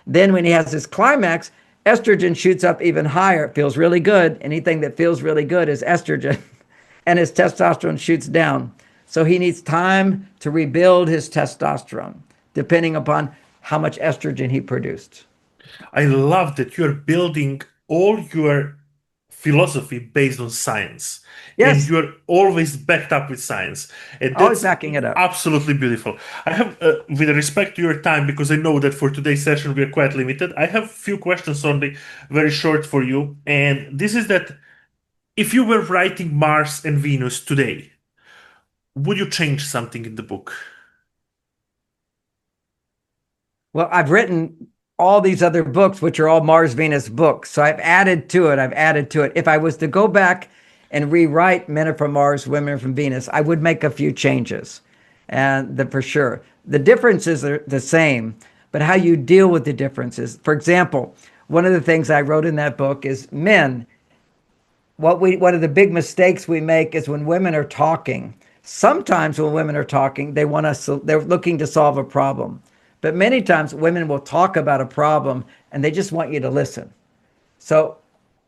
B: Then when he has his climax, estrogen shoots up even higher. It feels really good. Anything that feels really good is estrogen. And his testosterone shoots down. So he needs time to rebuild his testosterone, depending upon how much estrogen he produced.
A: I love that you're building all your philosophy based on science.
B: Yes.
A: And you're always backed up with science. And
B: always backing it up.
A: Absolutely beautiful. I have, with respect to your time, because I know that for today's session we are quite limited, I have a few questions only, very short for you. And this is that if you were writing Mars and Venus today, would you change something in the book?
B: Well, I've written all these other books, which are all Mars, Venus books. So I've added to it. If I was to go back and rewrite Men Are From Mars, Women Are From Venus, I would make a few changes. And for sure. The differences are the same, but how you deal with the differences. For example, one of the things I wrote in that book is men. One of the big mistakes we make is when women are talking. Sometimes when women are talking, they're looking to solve a problem. But many times women will talk about a problem and they just want you to listen. So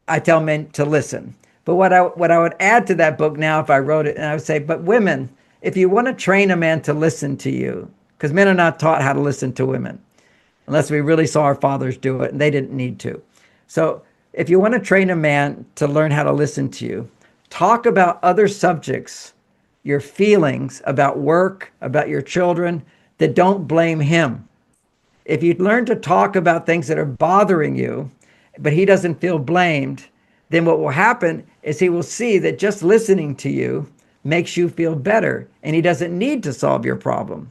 B: I tell men to listen. But what I would add to that book now if I wrote it, and I would say, but women, if you want to train a man to listen to you, because men are not taught how to listen to women, unless we really saw our fathers do it, and they didn't need to. So if you want to train a man to learn how to listen to you, talk about other subjects, your feelings about work, about your children, that don't blame him. If you learn to talk about things that are bothering you, but he doesn't feel blamed, then what will happen is he will see that just listening to you makes you feel better, and he doesn't need to solve your problem.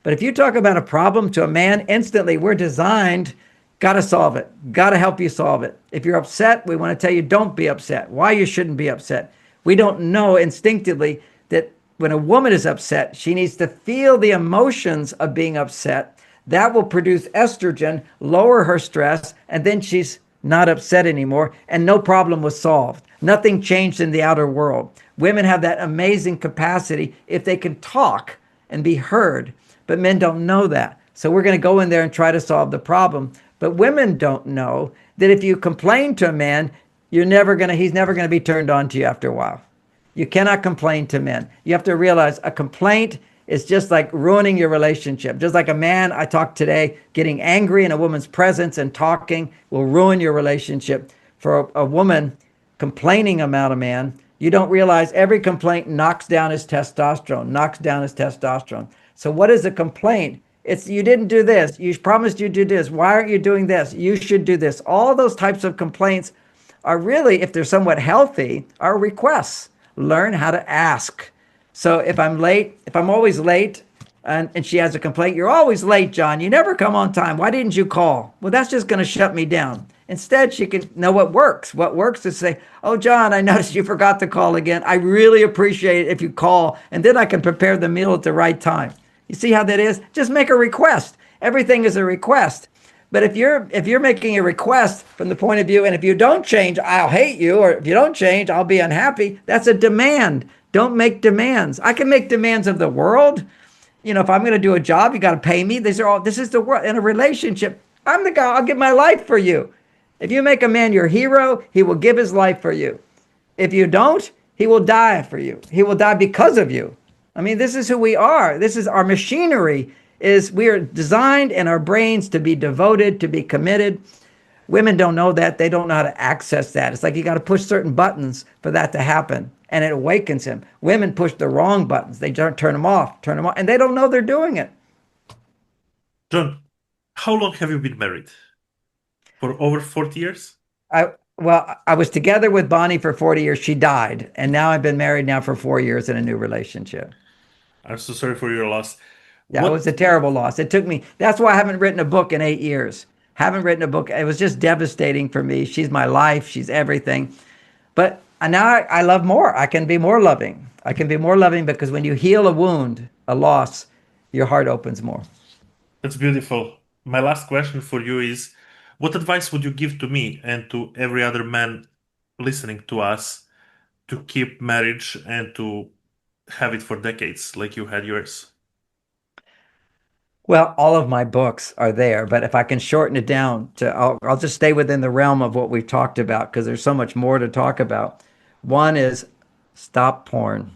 B: But if you talk about a problem to a man, instantly we're designed, got to solve it, got to help you solve it. If you're upset, we want to tell you don't be upset, why you shouldn't be upset. We don't know instinctively that when a woman is upset, she needs to feel the emotions of being upset. That will produce estrogen, lower her stress, and then she's not upset anymore, and no problem was solved. Nothing changed in the outer world. Women have that amazing capacity if they can talk and be heard, but men don't know that. So we're going to go in there and try to solve the problem. But women don't know that if you complain to a man, he's never gonna be turned on to you after a while. You cannot complain to men. You have to realize a complaint is just like ruining your relationship. Just like a man, I talked today, getting angry in a woman's presence and talking will ruin your relationship. For a woman complaining about a man, you don't realize every complaint knocks down his testosterone, knocks down his testosterone. So what is a complaint? It's you didn't do this. You promised you'd do this. Why aren't you doing this? You should do this. All those types of complaints are really, if they're somewhat healthy, are requests. Learn how to ask. So if I'm late, if I'm always late, and she has a complaint, you're always late, John. You never come on time. Why didn't you call? Well, that's just going to shut me down. Instead, she can know what works. What works is say, oh, John, I noticed you forgot to call again. I really appreciate it if you call. And then I can prepare the meal at the right time. You see how that is? Just make a request. Everything is a request. But if you're making a request from the point of view, and if you don't change, I'll hate you, or if you don't change, I'll be unhappy, that's a demand. Don't make demands. I can make demands of the world. You know, if I'm going to do a job, you got to pay me. This is the world. In a relationship, I'm the guy, I'll give my life for you. If you make a man your hero, he will give his life for you. If you don't, he will die for you. He will die because of you. I mean, this is who we are. This is our machinery. We are designed in our brains to be devoted, to be committed. Women don't know that. They don't know how to access that. It's like you got to push certain buttons for that to happen, and it awakens him. Women push the wrong buttons. They turn them off, and they don't know they're doing it.
A: John, how long have you been married? For over 40 years?
B: I was together with Bonnie for 40 years. She died, and now I've been married now for 4 years in a new relationship.
A: I'm so sorry for your loss.
B: Yeah, It was a terrible loss. It took me, that's why I haven't written a book in 8 years. Haven't written a book. It was just devastating for me. She's my life. She's everything. But now I love more. I can be more loving. I can be more loving because when you heal a wound, a loss, your heart opens more.
A: That's beautiful. My last question for you is, what advice would you give to me and to every other man listening to us to keep marriage and to have it for decades like you had yours?
B: Well, all of my books are there, but if I can shorten it down I'll just stay within the realm of what we've talked about because there's so much more to talk about. One is stop porn.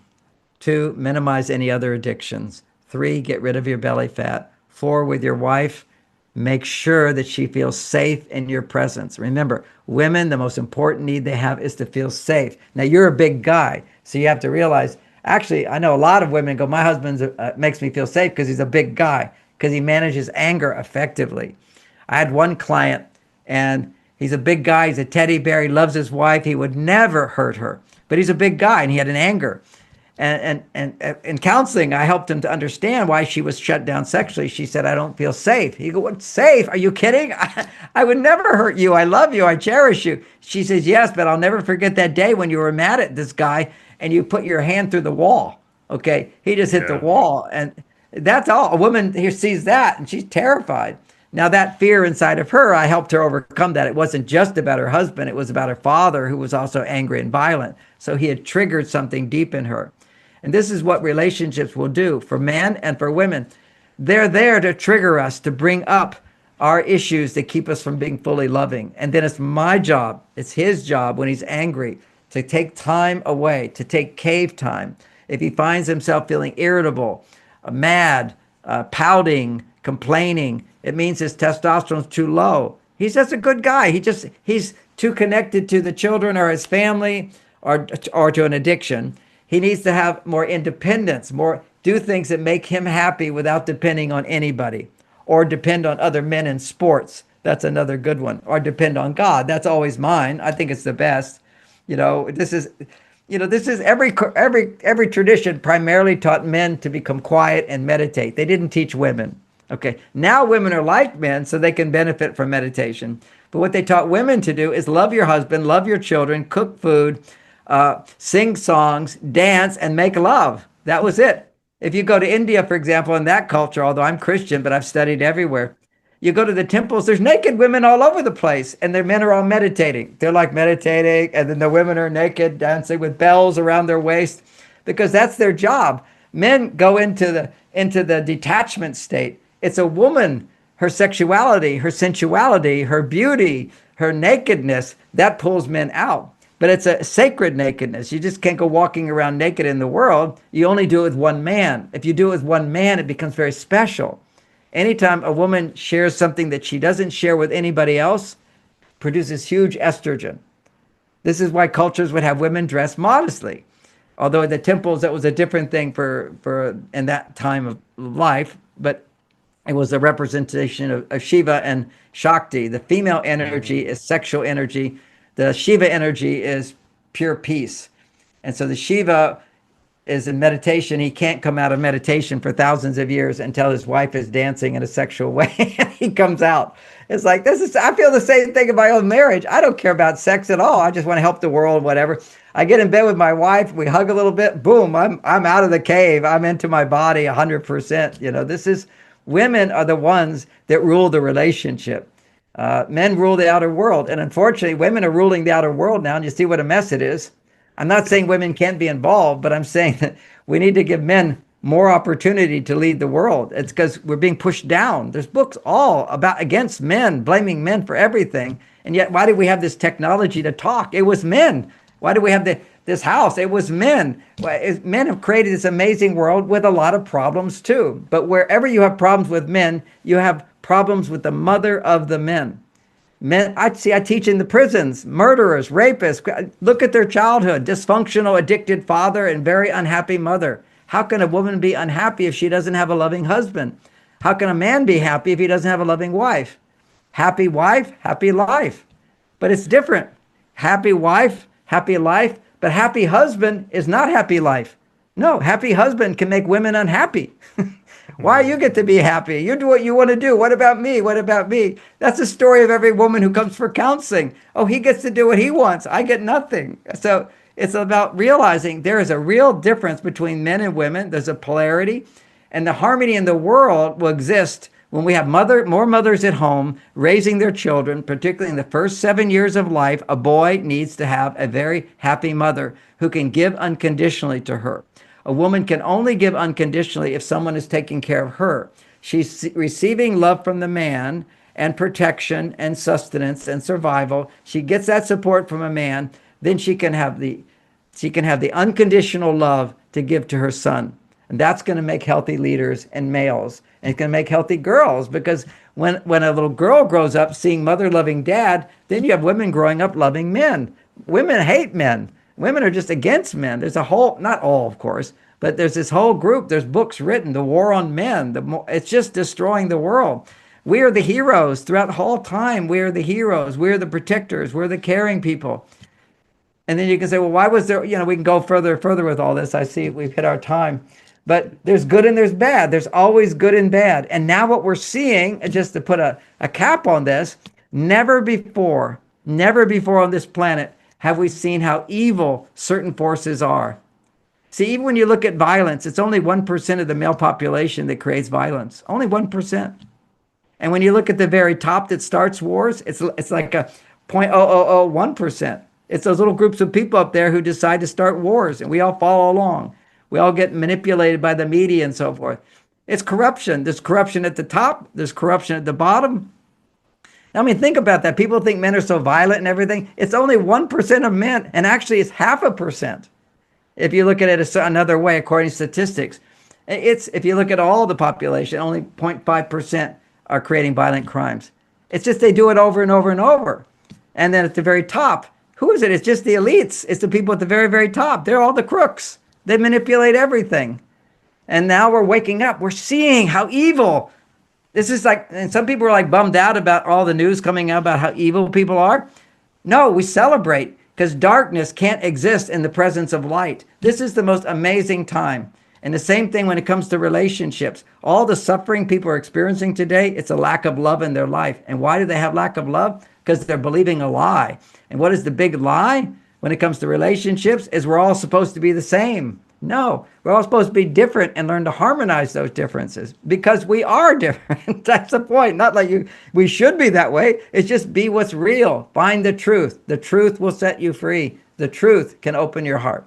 B: 2, minimize any other addictions. 3, get rid of your belly fat. 4, with your wife, make sure that she feels safe in your presence. Remember, women, the most important need they have is to feel safe. Now, you're a big guy, so you have to realize, actually, I know a lot of women go, my husband makes me feel safe because he's a big guy, because he manages anger effectively. I had one client, and he's a big guy. He's a teddy bear. He loves his wife. He would never hurt her, but he's a big guy, and he had an anger. And in counseling, I helped him to understand why she was shut down sexually. She said, I don't feel safe. He go, what, safe? Are you kidding? I would never hurt you. I love you. I cherish you. She says, yes, but I'll never forget that day when you were mad at this guy and you put your hand through the wall. Okay. He just hit the wall. And that's all. A woman here sees that and she's terrified. Now that fear inside of her, I helped her overcome that. It wasn't just about her husband. It was about her father, who was also angry and violent. So he had triggered something deep in her. And this is what relationships will do for men and for women. They're there to trigger us, to bring up our issues that keep us from being fully loving. And then it's my job, it's his job when he's angry, to take time away, to take cave time. If he finds himself feeling irritable, mad, pouting, complaining, it means his testosterone's too low. He's just a good guy. He's too connected to the children or his family or to an addiction. He needs to have more independence, do things that make him happy without depending on anybody, or depend on other men in sports. That's another good one. Or depend on God. That's always mine. I think it's the best. This is every tradition primarily taught men to become quiet and meditate. They didn't teach women. Okay. Now women are like men, so they can benefit from meditation. But what they taught women to do is love your husband, love your children, cook food, sing songs, dance, and make love. That was it. If you go to India, for example, in that culture, although I'm Christian, but I've studied everywhere, you go to the temples, there's naked women all over the place, and their men are all meditating. They're like meditating, and then the women are naked, dancing with bells around their waist, because that's their job. Men go into the detachment state. It's a woman, her sexuality, her sensuality, her beauty, her nakedness, that pulls men out. But it's a sacred nakedness. You just can't go walking around naked in the world. You only do it with one man. If you do it with one man, it becomes very special. Anytime a woman shares something that she doesn't share with anybody else, produces huge estrogen. This is why cultures would have women dress modestly. Although in the temples, that was a different thing for in that time of life, but it was a representation of Shiva and Shakti. The female energy is sexual energy. The Shiva energy is pure peace. And so the Shiva is in meditation. He can't come out of meditation for thousands of years until his wife is dancing in a sexual way and he comes out. It's like, I feel the same thing in my own marriage. I don't care about sex at all. I just want to help the world, whatever. I get in bed with my wife, we hug a little bit, boom, I'm out of the cave. I'm into my body 100%. Women are the ones that rule the relationship. Men rule the outer world. And unfortunately, women are ruling the outer world now, and you see what a mess it is. I'm not saying women can't be involved, but I'm saying that we need to give men more opportunity to lead the world. It's because we're being pushed down. There's books all against men, blaming men for everything. And yet, why did we have this technology to talk? It was men. Why do we have this house? It was men. Men have created this amazing world with a lot of problems too. But wherever you have problems with men, you have problems with the mother of the men. Men, I teach in the prisons, murderers, rapists. Look at their childhood, dysfunctional, addicted father and very unhappy mother. How can a woman be unhappy if she doesn't have a loving husband? How can a man be happy if he doesn't have a loving wife? Happy wife, happy life. But it's different. Happy wife, happy life, but happy husband is not happy life. No, happy husband can make women unhappy. Why you get to be happy? You do what you want to do. What about me? What about me? That's the story of every woman who comes for counseling. Oh, he gets to do what he wants. I get nothing. So it's about realizing there is a real difference between men and women. There's a polarity, and the harmony in the world will exist when we have more mothers at home raising their children, particularly in the first 7 years of life. A boy needs to have a very happy mother who can give unconditionally to her. A woman can only give unconditionally if someone is taking care of her. She's receiving love from the man and protection and sustenance and survival. She gets that support from a man. Then she can have the unconditional love to give to her son. And that's going to make healthy leaders and males. And it's going to make healthy girls, because when a little girl grows up seeing mother loving dad, then you have women growing up loving men. Women hate men. Women are just against men. There's a whole, not all, of course, but there's this whole group. There's books written, The War on Men. It's just destroying the world. We are the heroes throughout the whole time. We are the heroes. We're the protectors. We're the caring people. And then you can say, well, why was there, we can go further with all this. I see we've hit our time. But there's good and there's bad. There's always good and bad. And now what we're seeing, just to put a cap on this, never before on this planet have we seen how evil certain forces are. See, even when you look at violence, it's only 1% of the male population that creates violence. Only 1%. And when you look at the very top that starts wars, it's like a 0.0001%. It's those little groups of people up there who decide to start wars, and we all follow along. We all get manipulated by the media and so forth. It's corruption. There's corruption at the top. There's corruption at the bottom. I mean, think about that. People think men are so violent and everything. It's only 1% of men, and actually it's 0.5%. If you look at it another way, according to statistics, if you look at all the population, only 0.5% are creating violent crimes. It's just they do it over and over and over. And then at the very top, who is it? It's just the elites. It's the people at the very, very top. They're all the crooks. They manipulate everything. And now we're waking up. We're seeing how evil. This is like, and some people are like bummed out about all the news coming out about how evil people are. No, we celebrate, because darkness can't exist in the presence of light. This is the most amazing time. And the same thing when it comes to relationships. All the suffering people are experiencing today, it's a lack of love in their life. And why do they have lack of love? Because they're believing a lie. And what is the big lie when it comes to relationships? Is we're all supposed to be the same. No, we're all supposed to be different and learn to harmonize those differences, because we are different. That's the point. Not like we should be that way. It's just be what's real. Find the truth. The truth will set you free. The truth can open your heart.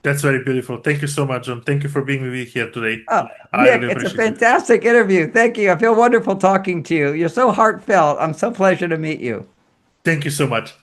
A: That's very beautiful. Thank you so much, John. Thank you for being with me here today.
B: Oh, Nick, it's a fantastic interview. Thank you. I feel wonderful talking to you. You're so heartfelt. I'm so pleasure to meet you.
A: Thank you so much.